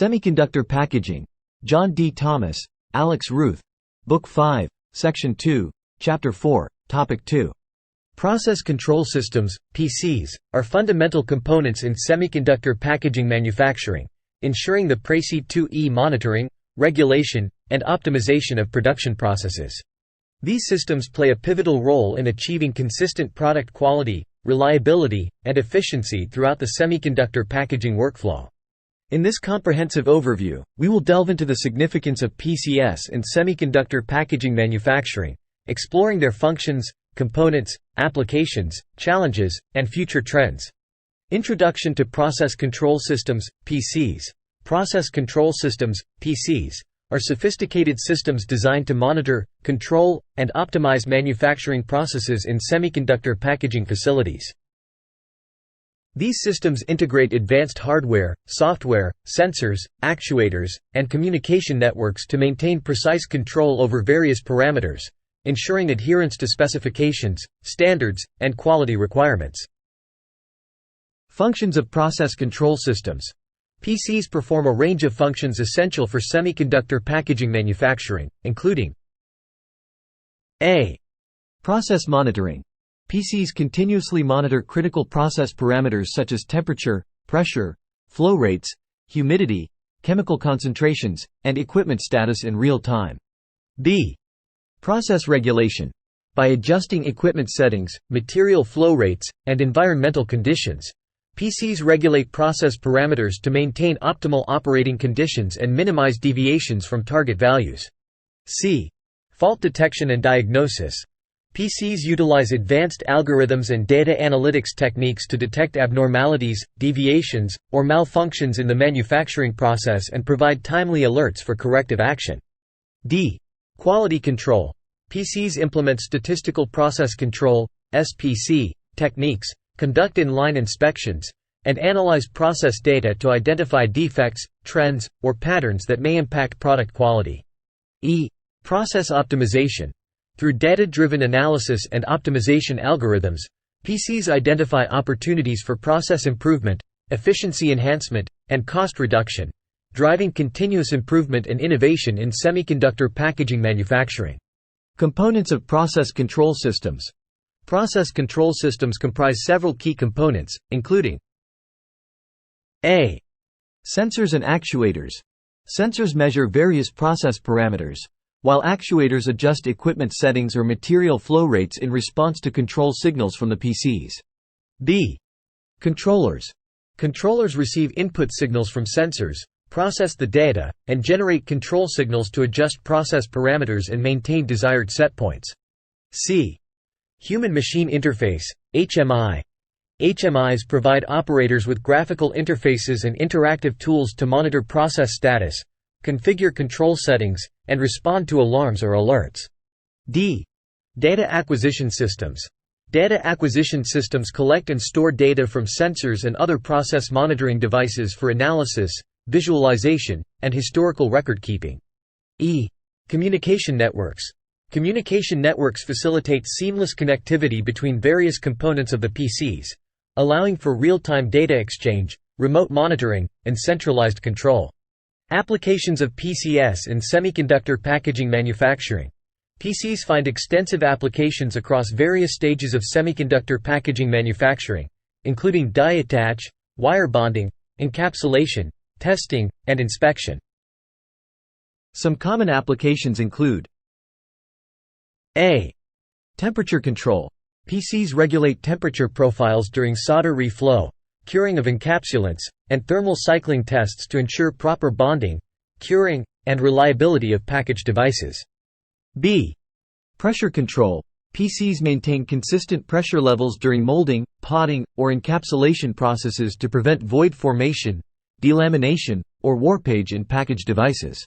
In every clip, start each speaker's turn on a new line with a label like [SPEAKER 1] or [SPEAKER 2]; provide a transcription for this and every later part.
[SPEAKER 1] Semiconductor Packaging. John D. Thomas, Alex Ruth. Book 5, Section 2, Chapter 4, Topic 2.
[SPEAKER 2] Process control systems, PCs, are fundamental components in semiconductor packaging manufacturing, ensuring the PRC2E monitoring, regulation, and optimization of production processes. These systems play a pivotal role in achieving consistent product quality, reliability, and efficiency throughout the semiconductor packaging workflow. In this comprehensive overview, we will delve into the significance of PCS in semiconductor packaging manufacturing, exploring their functions, components, applications, challenges, and future trends. Introduction to Process Control Systems, PCs. Process control systems, PCs, are sophisticated systems designed to monitor, control, and optimize manufacturing processes in semiconductor packaging facilities. These systems integrate advanced hardware, software, sensors, actuators, and communication networks to maintain precise control over various parameters, ensuring adherence to specifications, standards, and quality requirements. Functions of process control systems. PCs perform a range of functions essential for semiconductor packaging manufacturing, including A. Process monitoring. PCs continuously monitor critical process parameters such as temperature, pressure, flow rates, humidity, chemical concentrations, and equipment status in real time. B. Process regulation. By adjusting equipment settings, material flow rates, and environmental conditions, PCs regulate process parameters to maintain optimal operating conditions and minimize deviations from target values. C. Fault detection and diagnosis. PCs utilize advanced algorithms and data analytics techniques to detect abnormalities, deviations, or malfunctions in the manufacturing process and provide timely alerts for corrective action. D. Quality control. PCs implement statistical process control (SPC) techniques, conduct in-line inspections, and analyze process data to identify defects, trends, or patterns that may impact product quality. E. Process optimization. Through data-driven analysis and optimization algorithms, PCs identify opportunities for process improvement, efficiency enhancement, and cost reduction, driving continuous improvement and innovation in semiconductor packaging manufacturing. Components of process control systems. Process control systems comprise several key components, including A. Sensors and actuators. Sensors measure various process parameters, while actuators adjust equipment settings or material flow rates in response to control signals from the PCs. B. Controllers. Controllers receive input signals from sensors, process the data, and generate control signals to adjust process parameters and maintain desired setpoints. C. Human-machine interface, HMI. HMIs provide operators with graphical interfaces and interactive tools to monitor process status, configure control settings, and respond to alarms or alerts. D. Data acquisition systems. Data acquisition systems collect and store data from sensors and other process monitoring devices for analysis, visualization, and historical record-keeping. E. Communication networks. Communication networks facilitate seamless connectivity between various components of the PCs, allowing for real-time data exchange, remote monitoring, and centralized control. Applications of PCS in semiconductor packaging manufacturing. PCs find extensive applications across various stages of semiconductor packaging manufacturing, including die attach, wire bonding, encapsulation, testing, and inspection. Some common applications include A. Temperature control. PCs regulate temperature profiles during solder reflow, curing of encapsulants, and thermal cycling tests to ensure proper bonding, curing, and reliability of packaged devices. B. Pressure control. PCs maintain consistent pressure levels during molding, potting, or encapsulation processes to prevent void formation, delamination, or warpage in packaged devices.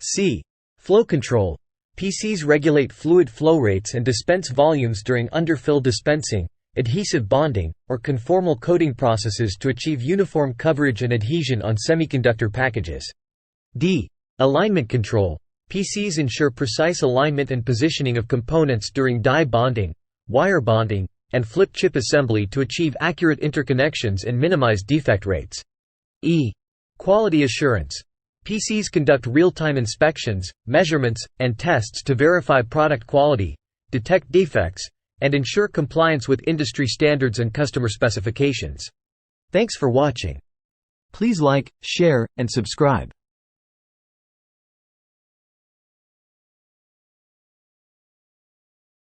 [SPEAKER 2] C. Flow control. PCs regulate fluid flow rates and dispense volumes during underfill dispensing, adhesive bonding, or conformal coating processes to achieve uniform coverage and adhesion on semiconductor packages. D. Alignment control. PCs ensure precise alignment and positioning of components during die bonding, wire bonding, and flip chip assembly to achieve accurate interconnections and minimize defect rates. E. Quality assurance. PCs conduct real-time inspections, measurements, and tests to verify product quality, detect defects, and ensure compliance with industry standards and customer specifications. Thanks for watching.
[SPEAKER 1] Please like, share, and subscribe.